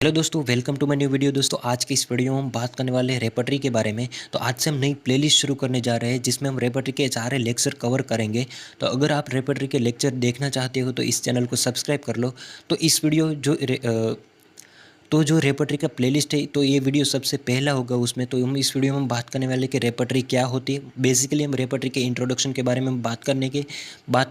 Hello दोस्तों, welcome to my new video. दोस्तों आज की इस वीडियो में हम बात करने वाले हैं रेपर्टरी के बारे में। तो आज से हम नई प्लेलिस्ट शुरू करने जा रहे हैं जिसमें हम रेपर्टरी के सारे लेक्चर कवर करेंगे। तो अगर आप रेपर्टरी के लेक्चर देखना चाहते हो तो इस चैनल को सब्सक्राइब कर लो। तो इस वीडियो जो रेपर्टरी का प्लेलिस्ट है तो ये वीडियो सबसे पहला होगा उसमें। तो हम इस वीडियो में बात करने वाले कि रेपर्टरी क्या होती है। बेसिकली हम रेपर्टरी के इंट्रोडक्शन के बारे में बात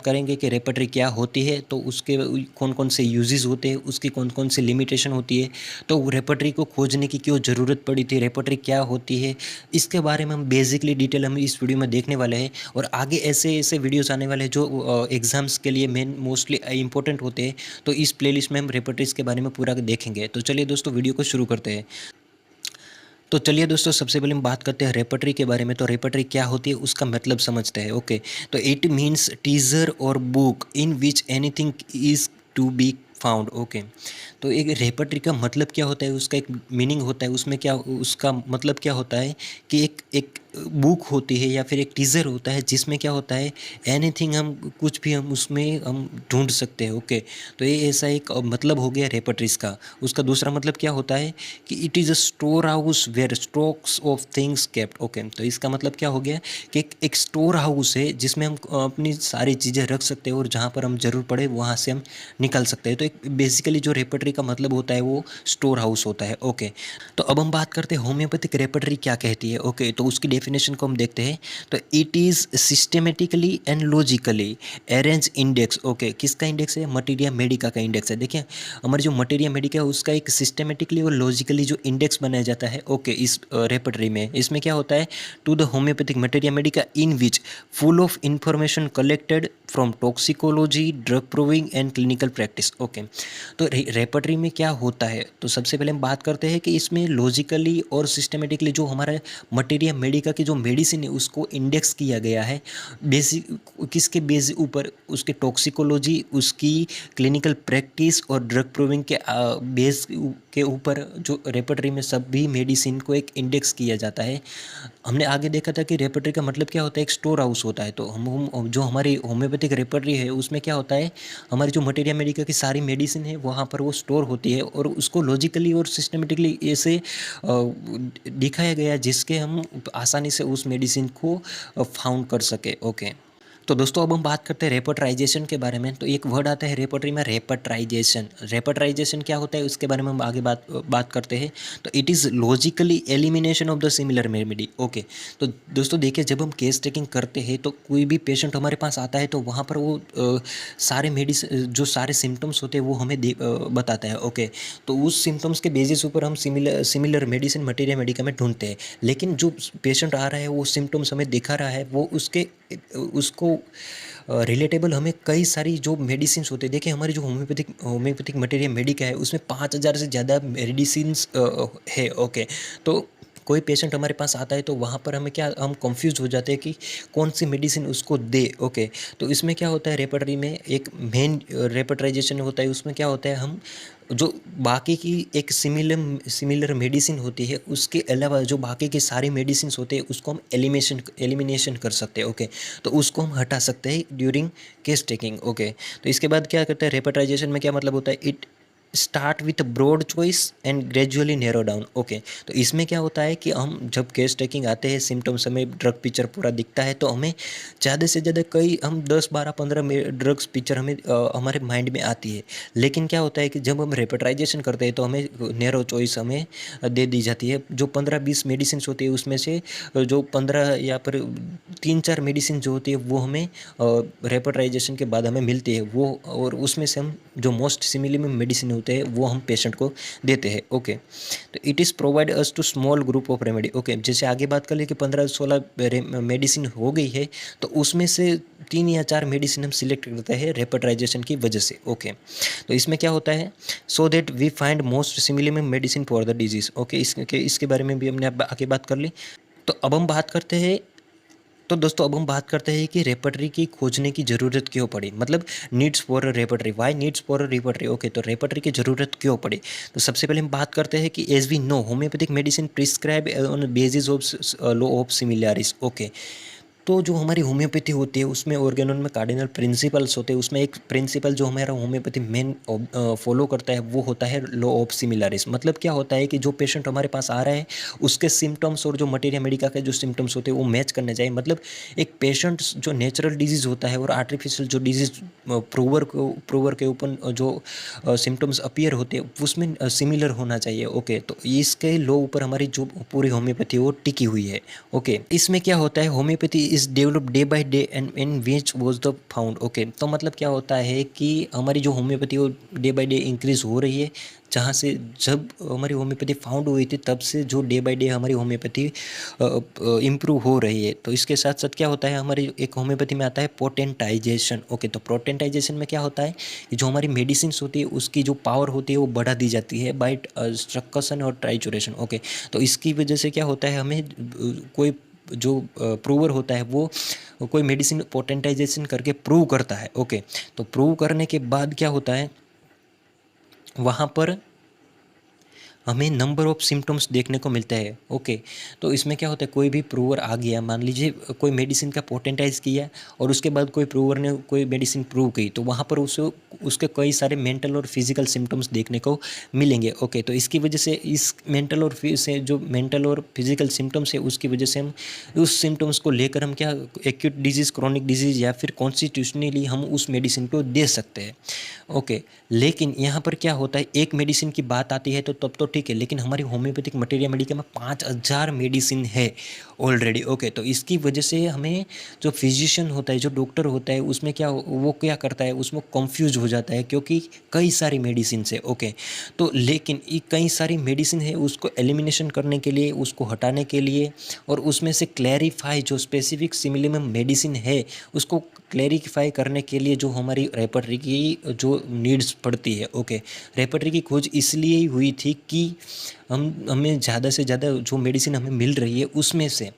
करेंगे कि रेपर्टरी क्या होती है, तो उसके कौन कौन से यूजेस होते हैं, उसकी कौन कौन सी लिमिटेशन होती है, तो रेपर्टरी को खोजने की क्यों ज़रूरत पड़ी थी, रेपर्टरी क्या होती है, इसके बारे में हम बेसिकली डिटेल हम इस वीडियो में देखने वाले हैं। और आगे ऐसे ऐसे वीडियोज़ आने वाले हैं जो एग्ज़ाम्स के लिए मेन मोस्टली इंपॉर्टेंट होते हैं। तो इस प्लेलिस्ट में हम रेपर्टरीज के बारे में पूरा देखेंगे। तो चलिए दोस्तों वीडियो को शुरू करते हैं। तो चलिए दोस्तों सबसे पहले हम बात करते हैं रेपर्टरी के बारे में। तो रेपर्टरी क्या होती है उसका मतलब समझते हैं। ओके, तो it means treasure or book in which anything is to be found. Okay, तो एक रेपर्टरी का मतलब क्या होता है, उसका एक मीनिंग होता है, उसमें क्या उसका मतलब क्या होता है कि एक एक बुक होती है या फिर एक टीज़र होता है जिसमें क्या होता है एनीथिंग, हम कुछ भी हम उसमें हम ढूंढ सकते हैं। ओके, तो ये ऐसा एक मतलब हो गया रेपर्टरीज का। उसका दूसरा मतलब क्या होता है कि it is a storehouse where stocks of things kept. Okay, तो इसका मतलब क्या हो गया कि एक स्टोर हाउस है जिसमें हम अपनी सारी चीज़ें रख सकते हैं और जहाँ पर हम ज़रूर पड़े वहाँ से हम निकल सकते हैं। तो एक बेसिकली जो रेपर्टरी का मतलब होता है वो स्टोर हाउस होता है। ओके, तो अब हम बात करते हैं होम्योपैथिक रेपर्टरी क्या कहती है। ओके, तो उसकी डेफिनेशन को हम देखते हैं। तो it is systematically and logically arrange index. Okay, किसका इंडेक्स है? मटीरिया मेडिका का इंडेक्स है। देखिए हमारी जो मटीरिया मेडिका है उसका एक सिस्टेमेटिकली और लॉजिकली जो इंडेक्स बनाया जाता है। ओके, इस रेपर्टरी में इसमें क्या होता है, to the homoeopathic materia medica in which full of information collected from toxicology, drug proving and clinical practice. Okay, तो रेपर्टरी में क्या होता है, तो सबसे पहले हम बात करते हैं कि इसमें लॉजिकली और सिस्टमेटिकली जो हमारा मटीरिया मेडिका की जो मेडिसिन है उसको इंडेक्स किया गया है। बेसिक किसके बेस ऊपर? उसके टॉक्सिकोलॉजी, उसकी क्लिनिकल प्रैक्टिस और ड्रग प्रूविंग के बेस के ऊपर जो रेपर्टरी में सभी मेडिसिन को एक इंडेक्स किया जाता है। हमने आगे देखा था कि रेपर्टरी का मतलब क्या होता है, एक स्टोर हाउस होता है। तो हम जो हमारी होम्योपैथिक रेपर्टरी है उसमें क्या होता है, हमारी जो मटीरिया मेडिका की सारी मेडिसिन है वहाँ पर वो स्टोर होती है और उसको लॉजिकली और सिस्टमेटिकली ऐसे दिखाया गया जिसके हम आसानी से उस मेडिसिन को फाउंड कर सके। ओके, तो दोस्तों अब हम बात करते हैं रेपर्टराइजेशन के बारे में। तो एक वर्ड आता है रेपर्टरी में, रेपर्टराइजेशन। रेपर्टराइजेशन क्या होता है उसके बारे में हम आगे बात करते हैं। तो it is logically elimination of the similar remedy. Okay, तो दोस्तों देखिए जब हम केस टेकिंग करते हैं तो कोई भी पेशेंट हमारे पास आता है तो वहाँ पर वो सारे मेडिसिन जो सारे सिम्टम्स होते हैं वो हमें बताता है। ओके, तो उस सिम्टम्स के बेसिस ऊपर हम सिमिलर मेडिसिन मटीरिया मेडिका में ढूंढते हैं। लेकिन जो पेशेंट आ रहा है वो सिम्टम्स हमें दिखा रहा है, वो उसको रिलेटेबल हमें कई सारी जो मेडिसिन होते हैं। देखिए हमारी जो होम्योपैथिक मटेरियल मेडिका है उसमें 5,000 से ज़्यादा मेडिसिन है। ओके, तो कोई पेशेंट हमारे पास आता है तो वहाँ पर हमें क्या, हम कंफ्यूज हो जाते हैं कि कौन सी मेडिसिन उसको दे। ओके, तो इसमें क्या होता है रेपर्टरी में एक मेन रेपर्टराइजेशन होता है। उसमें क्या होता है, हम जो बाकी की एक सिमिलर मेडिसिन होती है उसके अलावा जो बाकी के सारे मेडिसिन होते हैं उसको हम एलिमिनेशन कर सकते हैं। ओके, तो उसको हम हटा सकते हैं ड्यूरिंग केस टेकिंग। ओके, तो इसके बाद क्या करते हैं, रेपर्टराइजेशन में क्या मतलब होता है, it start with broad choice and gradually narrow down. Okay, तो इसमें क्या होता है कि हम जब केस टेकिंग आते हैं, सिम्टम्स हमें ड्रग पिक्चर पूरा दिखता है तो हमें ज़्यादा से ज़्यादा कई हम 10 12 15 ड्रग्स पिक्चर हमें हमारे माइंड में आती है। लेकिन क्या होता है कि जब हम रेपर्टराइजेशन करते हैं तो हमें नैरो चॉइस हमें दे दी जाती है। जो 15 20 मेडिसिन होती है उसमें से जो 15 या फिर 3 4 मेडिसिन जो होती है वो हमें रेपर्टराइजेशन के बाद हमें मिलती है वो, और उसमें से हम जो मोस्ट सिमिलर मेडिसिन होते हैं वो हम पेशेंट को देते हैं। ओके, तो it is provide us to small group of remedy. Okay, जैसे आगे बात कर ले कि 15 16 मेडिसिन हो गई है तो उसमें से 3 या 4 मेडिसिन हम सिलेक्ट करते हैं रेपर्टराइजेशन की वजह से। ओके, तो इसमें क्या होता है, so that we find most similar medicine for the disease. Okay, इसके बारे में भी हमने आगे बात कर ली। तो अब हम बात करते हैं, तो दोस्तों अब हम बात करते हैं कि रेपर्टरी की खोजने की ज़रूरत क्यों पड़ी, मतलब needs for repertory, why needs for repertory. Okay, तो रेपर्टरी की ज़रूरत क्यों पड़ी, तो सबसे पहले हम बात करते हैं कि as we know homeopathic medicine prescribe on basis of law of similarities. Okay, तो जो हमारी होम्योपैथी होती है उसमें ऑर्गेनोन में कार्डिनल प्रिंसिपल्स होते हैं। उसमें एक प्रिंसिपल जो हमारा होम्योपैथी मेन फॉलो करता है वो होता है लॉ ऑफ सिमिलरिस। मतलब क्या होता है कि जो पेशेंट हमारे पास आ रहा है उसके सिम्टम्स और जो मटेरिया मेडिका के जो सिम्टम्स होते हैं वो मैच करने चाहिए। मतलब एक पेशेंट जो नेचुरल डिजीज़ होता है और आर्टिफिशियल जो डिजीज़ प्रूवर के ऊपर जो सिम्टम्स अपीयर होते हैं उसमें सिमिलर होना चाहिए। ओके, तो इसके लॉ ऊपर हमारी जो पूरी होम्योपैथी वो टिकी हुई है। ओके, इसमें क्या होता है, homeopathy is develop day by day and in which was the found. Okay, तो मतलब क्या होता है कि हमारी जो होम्योपैथी वो डे बाय डे इंक्रीज हो रही है। जहाँ से जब हमारी होम्योपैथी फाउंड हुई थी तब से जो डे बाय डे हमारी होम्योपैथी इम्प्रूव हो रही है। तो इसके साथ साथ क्या होता है, हमारी एक होम्योपैथी में आता है पोटेंटाइजेशन। ओके, तो पोटेंटाइजेशन में क्या होता है कि जो हमारी मेडिसिन होती है उसकी जो पावर होती है वो बढ़ा दी जाती है बाय स्ट्रक्शन और ट्राइचुरेशन। ओके, तो इसकी वजह से क्या होता है, हमें कोई जो प्रूवर होता है वो कोई मेडिसिन पोटेंटाइजेशन करके प्रूव करता है। ओके, तो प्रूव करने के बाद क्या होता है, वहाँ पर हमें नंबर ऑफ सिम्टम्स देखने को मिलते हैं। ओके, तो इसमें क्या होता है, कोई भी प्रूवर आ गया, मान लीजिए कोई मेडिसिन का पोटेंटाइज किया और उसके बाद कोई प्रूवर ने कोई मेडिसिन प्रूव की, तो वहाँ पर उसके कई सारे मेंटल और फिजिकल सिम्टम्स देखने को मिलेंगे। ओके, तो इसकी वजह से इस मेंटल और जो मेंटल और फिजिकल सिम्टम्स है उसकी वजह से हम उस सिम्टम्स को लेकर हम क्या एक्यूट डिजीज़, क्रॉनिक डिजीज़ या फिर कॉन्स्टिट्यूशनली हम उस मेडिसिन को दे सकते हैं। ओके, लेकिन यहाँ पर क्या होता है, एक मेडिसिन की बात आती है तो तब तो ठीक है, लेकिन हमारी होम्योपैथिक मटेरिया मेडिका में 5000 मेडिसिन है ऑलरेडी। ओके, तो इसकी वजह से हमें जो फिजिशियन होता है, जो डॉक्टर होता है, उसमें वो क्या करता है, उसमें कंफ्यूज हो जाता है क्योंकि कई सारी मेडिसिन है। ओके, तो लेकिन ये कई सारी मेडिसिन है, उसको एलिमिनेशन करने के लिए, उसको हटाने के लिए और उसमें से क्लैरिफाई जो स्पेसिफिक सिमिलम मेडिसिन है उसको क्लैरिफाई करने के लिए जो हमारी रेपर्टरी की जो नीड्स पड़ती है। ओके, रेपर्टरी की खोज इसलिए ही हुई थी कि हमें ज़्यादा से ज़्यादा जो मेडिसिन हमें मिल रही है उसमें से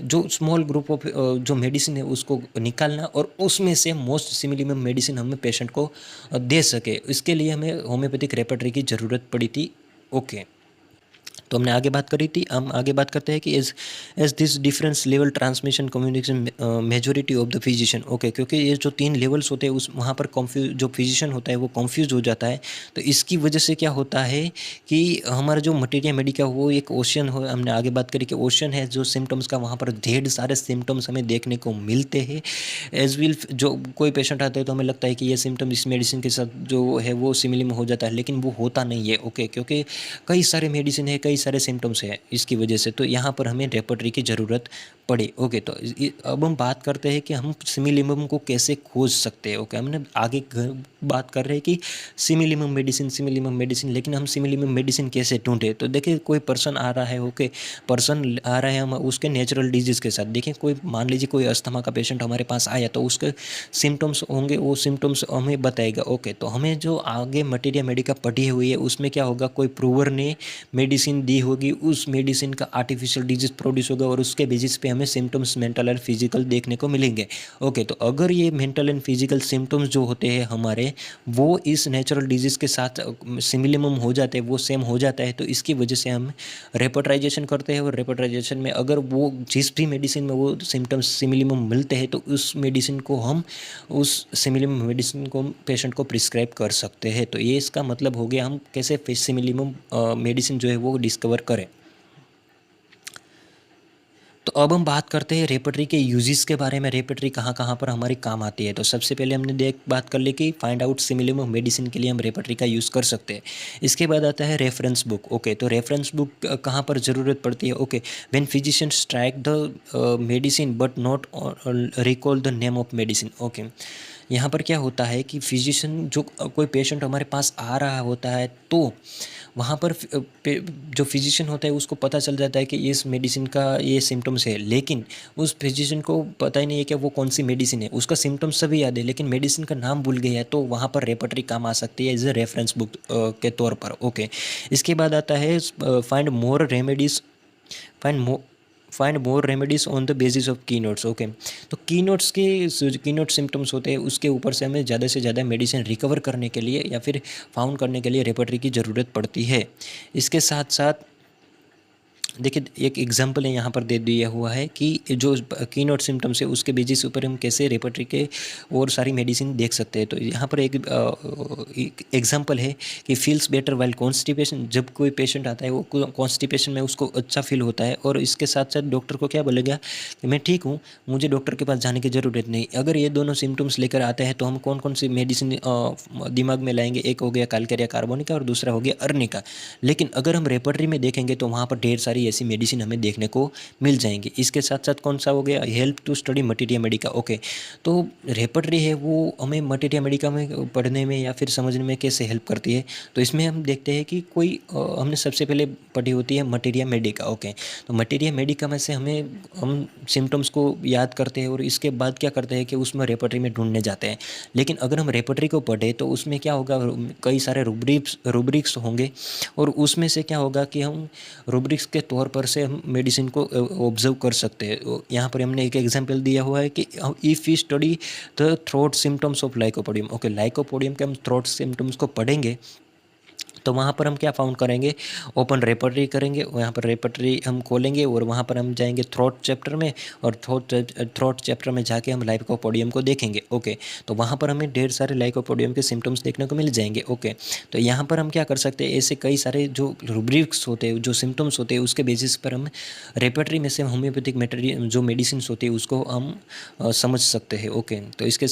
जो स्मॉल ग्रुप ऑफ जो मेडिसिन है उसको निकालना और उसमें से मोस्ट सिमिलम मेडिसिन हमें पेशेंट को दे सके। इसके लिए हमें होम्योपैथिक रेपर्टरी की ज़रूरत पड़ी थी। ओके, तो हमने आगे बात करी थी, हम आगे बात करते हैं कि as this difference level transmission communication majority of the physician. Okay, क्योंकि ये जो 3 लेवल्स होते हैं उस वहाँ पर जो फिजिशियन होता है वो कन्फ्यूज हो जाता है। तो इसकी वजह से क्या होता है कि हमारा जो मटेरिया मेडिका वो एक ओशन हो, हमने आगे बात करी कि ओशन है जो सिम्टम्स का, वहाँ पर ढेर सारे सिम्टम्स हमें देखने को मिलते हैं। एज विल जो कोई पेशेंट आता है तो हमें लगता है कि ये सिम्टम इस मेडिसिन के साथ जो है वो सिमिलर में हो जाता है, लेकिन वो होता नहीं है। ओके, क्योंकि कई सारे मेडिसिन है, कई सारे सिम्टम्स हैं इसकी वजह से, तो यहाँ पर हमें रेपर्टरी की ज़रूरत पड़े। ओके, तो अब हम बात करते हैं कि हम सिमिलिमम को कैसे खोज सकते हैं। ओके, हमने आगे बात कर रहे हैं कि सिमिलिमम मेडिसिन, लेकिन हम सिमिलिमम मेडिसिन कैसे ढूंढे। तो देखिए, कोई पर्सन आ रहा है, ओके, पर्सन आ रहा है हम उसके नेचुरल डिजीज़ के साथ। देखिए, कोई मान लीजिए कोई अस्थमा का पेशेंट हमारे पास आया तो उसके सिम्टम्स होंगे, वो सिम्टम्स हमें बताएगा। ओके, तो हमें जो आगे मटेरिया मेडिका पढ़ी हुई है उसमें क्या होगा, कोई प्रूवर ने मेडिसिन दी होगी, उस मेडिसिन का आर्टिफिशियल डिजीज प्रोड्यूस होगा और उसके बेसिस पे हमें सिम्टम्स मेंटल और फिजिकल देखने को मिलेंगे। ओके, तो अगर ये मेंटल एंड फिजिकल सिम्टम्स जो होते हैं हमारे वो इस नेचुरल डिजीज़ के साथ सिमिलम हो जाते हैं, वो सेम हो जाता है, तो इसकी वजह से हम रेपर्टराइजेशन करते हैं और रेपर्टराइजेशन में अगर वो जिस भी मेडिसिन में वो सिम्टम्स सिमिलम मिलते हैं तो उस मेडिसिन को हम उस सिमिलम मेडिसिन को पेशेंट को प्रिस्क्राइब कर सकते हैं। तो ये इसका मतलब हो गया हम कैसे सिमिलम मेडिसिन जो है वो डिस्कवर करें। तो अब हम बात करते हैं रेपर्टरी के यूजेस के बारे में, रेपर्टरी कहाँ कहाँ पर हमारी काम आती है। तो सबसे पहले हमने बात कर ली कि फाइंड आउट सिमिलम मेडिसिन के लिए हम रेपर्टरी का यूज़ कर सकते हैं। इसके बाद आता है रेफरेंस बुक। ओके, तो रेफरेंस बुक कहाँ पर ज़रूरत पड़ती है। Okay, when physicians track the medicine but not recall the name of medicine. Okay, यहाँ पर क्या होता है कि फिजिशियन जो कोई पेशेंट हमारे पास आ रहा होता है तो वहाँ पर जो फिजिशियन होता है उसको पता चल जाता है कि इस मेडिसिन का ये सिम्टम्स है, लेकिन उस फिजिशियन को पता ही नहीं है कि वो कौन सी मेडिसिन है। उसका सिम्टम्स सभी याद है लेकिन मेडिसिन का नाम भूल गया है, तो वहाँ पर रेपर्टरी काम आ सकती है एज ए रेफरेंस बुक के तौर पर। ओके, इसके बाद आता है find more remedies find more remedies on the basis of की नोट्स। ओके, तो की नोट्स के की नोट सिम्टम्स होते हैं उसके ऊपर से हमें ज़्यादा से ज़्यादा मेडिसिन रिकवर करने के लिए या फिर फाउंड करने के लिए रेपर्टरी की ज़रूरत पड़ती है। इसके साथ साथ देखिए एक एग्जांपल है यहाँ पर दे दिया हुआ है कि जो कीनोट सिम्टम्स है उसके बेसिस ऊपर हम कैसे रेपर्टरी के और सारी मेडिसिन देख सकते हैं। तो यहाँ पर एक एग्जांपल है कि फील्स बेटर वाइल कॉन्स्टिपेशन। जब कोई पेशेंट आता है वो कॉन्स्टिपेशन में उसको अच्छा फील होता है और इसके साथ साथ डॉक्टर को क्या बोलेगा कि मैं ठीक हूँ, मुझे डॉक्टर के पास जाने की ज़रूरत नहीं। अगर ये दोनों सिम्टम्स लेकर आते हैं तो हम कौन कौन सी मेडिसिन दिमाग में लाएंगे, एक हो गया कैलकेरिया कार्बोनिका और दूसरा हो गया अर्निका। लेकिन अगर हम रेपर्टरी में देखेंगे तो वहाँ पर ढेर सारी ऐसी मेडिसिन हमें देखने को मिल जाएंगी। इसके साथ साथ कौन सा हो गया, help to study materia medica. Okay, तो रेपर्टरी है वो हमें मटीरिया मेडिका में पढ़ने में या फिर समझने में कैसे हेल्प करती है। तो इसमें हम देखते हैं कि कोई हमने सबसे पहले पढ़ी होती है मटीरिया मेडिका। ओके, तो मटीरिया मेडिका में से हम सिम्टम्स को याद करते हैं और इसके बाद क्या करते हैं कि उसमें रेपर्टरी में ढूंढने जाते हैं। लेकिन अगर हम रेपर्टरी को पढ़े तो उसमें क्या होगा, कई सारे रूब्रिक्स होंगे और उसमें से क्या होगा कि हम रूब्रिक्स के तौर पर से हम मेडिसिन को ऑब्जर्व कर सकते हैं। यहाँ पर हमने एक एग्जांपल दिया हुआ है कि if we study the throat symptoms of lycopodium. Okay, lycopodium के हम थ्रोट सिम्टम्स को पढ़ेंगे तो वहाँ पर हम क्या फाउंड करेंगे, ओपन रेपर्टरी करेंगे, वहाँ पर रेपर्टरी हम खोलेंगे और वहाँ पर हम जाएंगे थ्रोट चैप्टर में और थ्रोट चैप्टर में जाके हम लाइकोपोडियम को देखेंगे। ओके, तो वहाँ पर हमें ढेर सारे लाइकोपोडियम के सिम्टम्स देखने को मिल जाएंगे। ओके, तो यहाँ पर हम क्या कर सकते हैं, ऐसे कई सारे जो रूब्रिक्स होते हैं, जो सिम्टम्स होते हैं, उसके बेसिस पर हम रेपर्टरी में से होम्योपैथिक मटेरियल जो मेडिसिन होती है उसको हम समझ सकते हैं। ओके, तो इसके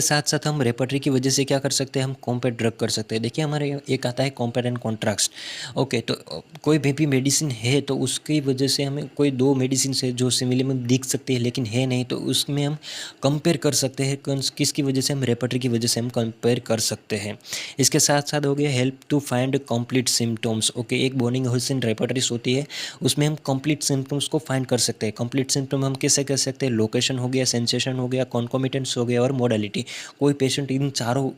साथ साथ हम रेपर्टरी की वजह से क्या कर सकते हैं, हम कॉम्पेयर ड्रग कर सकते हैं। देखिए हमारे एक आता है कंपेयर एंड कॉन्ट्रास्ट। ओके, तो कोई भी मेडिसिन है तो उसकी वजह से हमें कोई दो मेडिसिन है जो सिमिलर में दिख सकती है लेकिन है नहीं, तो उसमें हम कंपेयर कर सकते हैं किसकी वजह से, हम रेपर्टरी की वजह से हम कंपेयर कर सकते हैं। इसके साथ साथ हो गया help to find complete symptoms. Okay, एक बॉर्निंग होल्सन रेपर्टरीज होती है, उसमें हम कंप्लीट सिम्टम्स को फाइंड कर सकते हैं। कंप्लीट सिम्टम हम कैसे कर सकते हैं, लोकेशन हो गया, सेंसेशन हो गया, कॉन्कोमिटेंस हो गया और मोडालिटी। कोई पेशेंट इन चारों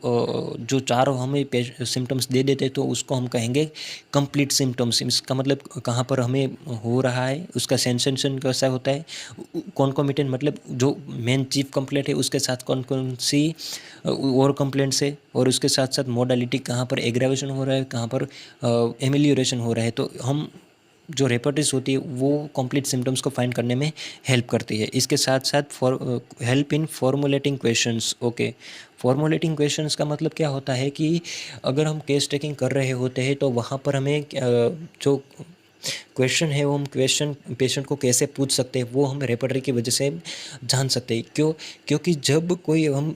जो चारों हमें सिम्टम्स दे देते तो उसको हम कहेंगे कंप्लीट सिम्टम्स। इसका मतलब कहाँ पर हमें हो रहा है, उसका सेंसेशन कैसा होता है, कॉन्कोमिटेंट मतलब जो मेन चीफ कंप्लेंट है उसके साथ कौन कौन सी और कंप्लेंट्स है, और उसके साथ साथ मोडालिटी कहाँ पर एग्रावेशन हो रहा है, कहाँ पर एमिलियोरेशन हो रहा है। तो हम जो रेपर्टरीज होती है वो कंप्लीट सिम्टम्स को फाइंड करने में हेल्प करती है। इसके साथ साथ help in formulating questions. Okay, formulating questions का मतलब क्या होता है कि अगर हम केस टेकिंग कर रहे होते हैं तो वहाँ पर हमें जो क्वेश्चन है वो हम क्वेश्चन पेशेंट को कैसे पूछ सकते हैं वो हम रेपर्टरी की वजह से जान सकते हैं। क्योंकि जब कोई हम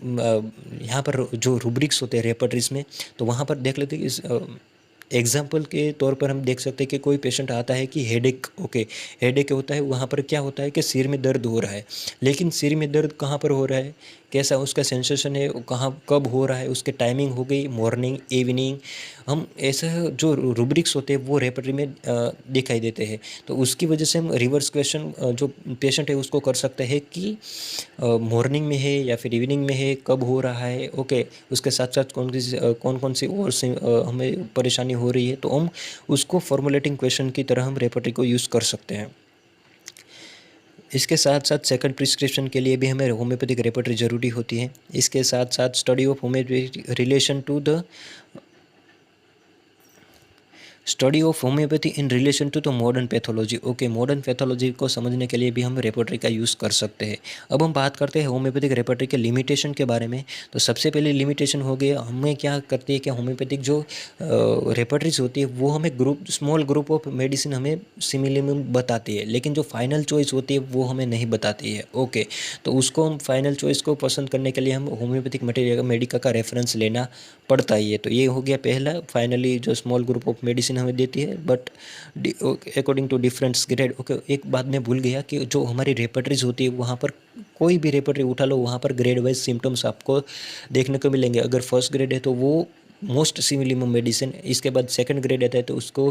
यहाँ पर जो रूब्रिक्स होते हैं रेपर्टरीज में, तो वहाँ पर देख लेते हैं इस एग्जाम्पल के तौर पर हम देख सकते हैं कि कोई पेशेंट आता है कि हेडेक। ओके, हेडेक होता है, वहाँ पर क्या होता है कि सिर में दर्द हो रहा है, लेकिन सिर में दर्द कहाँ पर हो रहा है, कैसा उसका सेंसेशन है, कहाँ कब हो रहा है, उसके टाइमिंग हो गई, मॉर्निंग इवनिंग। हम ऐसे जो रूब्रिक्स होते हैं वो रेपर्टरी में दिखाई देते हैं। तो उसकी वजह से हम रिवर्स क्वेश्चन जो पेशेंट है उसको कर सकते हैं कि मॉर्निंग में है या फिर इवनिंग में है, कब हो रहा है। ओके, उसके साथ साथ कौन कौन सी और हमें परेशानी हो रही है, तो हम उसको फॉर्मुलेटिंग क्वेश्चन की तरह हम रेपर्टरी को यूज़ कर सकते हैं। इसके साथ साथ सेकंड प्रिस्क्रिप्शन के लिए भी हमें होम्योपैथिक रेपर्टरी ज़रूरी होती है। इसके साथ साथ study of homeopathy relation to the study of homeopathy in relation to the modern pathology. Okay, modern pathology को समझने के लिए भी हम रेपर्टरी का यूज़ कर सकते हैं। अब हम बात करते हैं होम्योपैथिक रेपर्टरी के लिमिटेशन के बारे में। तो सबसे पहले लिमिटेशन हो गया, हमें क्या करती है कि होम्योपैथिक जो रेपर्टरीज होती है वो हमें स्मॉल ग्रुप ऑफ मेडिसिन हमें सिमिलर में बताती है, लेकिन जो फाइनल चॉइस होती है वो हमें नहीं बताती है। ओके, तो उसको हम फाइनल चॉइस को पसंद करने के लिए हम होम्योपैथिक मटेरियल मेडिका का रेफरेंस लेना पड़ता ही है। तो ये हो गया पहला, फाइनली जो स्मॉल ग्रुप ऑफ मेडिसिन हमें देती है but according to different grade. Okay, एक बात मैं भूल गया कि जो हमारी रेपर्टरीज होती है वहाँ पर कोई भी रेपर्टरी उठा लो वहाँ पर ग्रेड वाइज सिम्टम्स आपको देखने को मिलेंगे। अगर फर्स्ट ग्रेड है तो वो मोस्ट सिमिलिमम मेडिसिन, इसके बाद सेकंड ग्रेड आता है तो उसको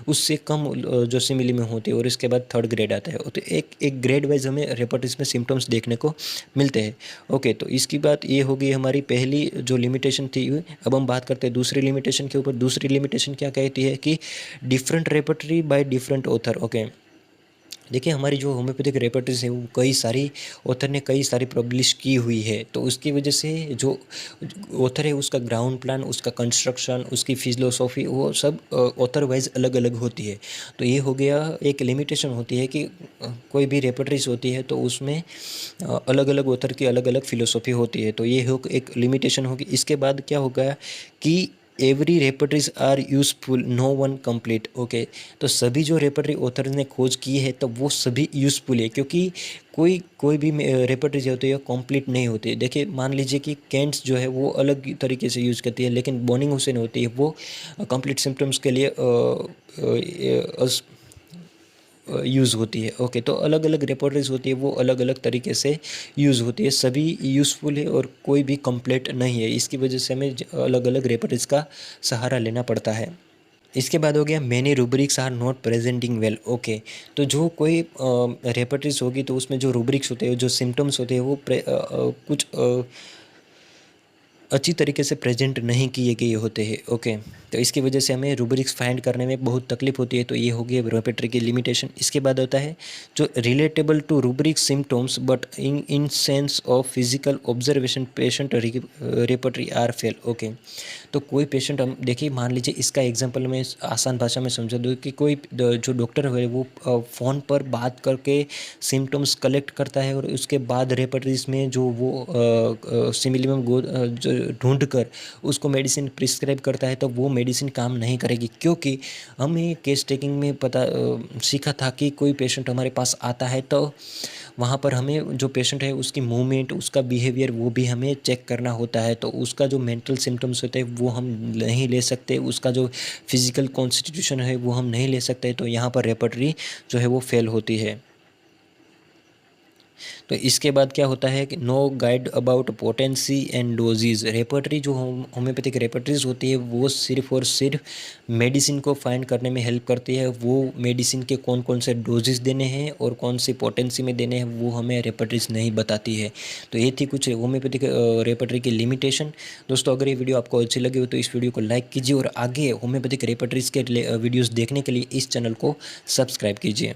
उससे कम जो सिमिलिमम होती है, और इसके बाद थर्ड ग्रेड आता है। तो एक ग्रेड वाइज हमें रेपर्टरीज में सिम्टम्स देखने को मिलते हैं। ओके, तो इसकी बात ये होगी हमारी पहली जो लिमिटेशन थी। अब हम बात करते हैं दूसरी लिमिटेशन के ऊपर। दूसरी लिमिटेशन क्या कहती है कि different repertory by different author. Okay, देखिए हमारी जो होम्योपैथिक रेपर्टरीज है वो कई सारी ऑथर ने कई सारी पब्लिश की हुई है, तो उसकी वजह से जो ऑथर है उसका ग्राउंड प्लान, उसका कंस्ट्रक्शन, उसकी फिलोसॉफी वो सब ऑथर वाइज अलग अलग होती है। तो ये हो गया एक लिमिटेशन होती है कि कोई भी रेपर्टरीज होती है तो उसमें अलग अलग ऑथर की अलग अलग फिलोसॉफी होती है, तो ये हो एक लिमिटेशन होगी। इसके बाद क्या होगा कि every repertories are useful, no one complete. Okay, तो सभी जो रेपर्टरी ऑथर ने खोज की है तो वो सभी यूजफुल है, क्योंकि कोई कोई भी रेपर्टरीज होती है कंप्लीट नहीं होती। देखिए मान लीजिए कि कैंट्स जो है वो अलग तरीके से यूज़ करती है, लेकिन बॉर्निंग हुसैन होती है वो कंप्लीट सिम्टम्स के लिए यूज़ होती है। ओके, तो अलग अलग रेपर्टरीज होती है वो अलग अलग तरीके से यूज़ होती है, सभी यूज़फुल है और कोई भी कंप्लीट नहीं है। इसकी वजह से हमें अलग अलग रेपर्टरीज का सहारा लेना पड़ता है। इसके बाद हो गया many rubrics are not presenting well. Okay, तो जो कोई रेपर्टरीज होगी तो उसमें जो रूब्रिक्स होते हैं, जो सिम्टम्स होते हैं वो कुछ अच्छी तरीके से प्रेजेंट नहीं किए गए होते हैं। ओके, तो इसकी वजह से हमें रूब्रिक्स फाइंड करने में बहुत तकलीफ होती है, तो ये हो गई रेपर्टरी की लिमिटेशन। इसके बाद होता है जो relatable to rubric symptoms but in sense of physical observation patient repertory are fail. Okay, तो कोई पेशेंट, हम देखिए मान लीजिए इसका एग्जांपल मैं आसान भाषा में समझा दूँ कि कोई जो डॉक्टर है वो फ़ोन पर बात करके सिम्टम्स कलेक्ट करता है और उसके बाद रेपर्टरीज में जो वो सिमिलियम जो ढूंढ कर उसको मेडिसिन प्रिस्क्राइब करता है, तो वो मेडिसिन काम नहीं करेगी। क्योंकि हमें केस टेकिंग में सीखा था कि कोई पेशेंट हमारे पास आता है तो वहाँ पर हमें जो पेशेंट है उसकी मूवमेंट, उसका बिहेवियर वो भी हमें चेक करना होता है। तो उसका जो मेंटल सिम्टम्स होते हैं वो हम नहीं ले सकते, उसका जो फिजिकल कॉन्स्टिट्यूशन है वो हम नहीं ले सकते, तो यहाँ पर रेपर्टरी जो है वो फेल होती है। तो इसके बाद क्या होता है कि no guide about potency and doses. Repertory जो होम्योपैथिक रेपर्टरीज होती है वो सिर्फ और सिर्फ मेडिसिन को फाइंड करने में हेल्प करती है। वो मेडिसिन के कौन कौन से डोजेज देने हैं और कौन सी पोटेंसी में देने हैं वो हमें रेपर्टरीज नहीं बताती है। तो ये थी कुछ होम्योपैथिक रेपर्टरी की लिमिटेशन। दोस्तों अगर ये वीडियो आपको अच्छी लगी हो तो इस वीडियो को लाइक कीजिए और आगे होम्योपैथिक रेपर्टरीज के वीडियोज़ देखने के लिए इस चैनल को सब्सक्राइब कीजिए।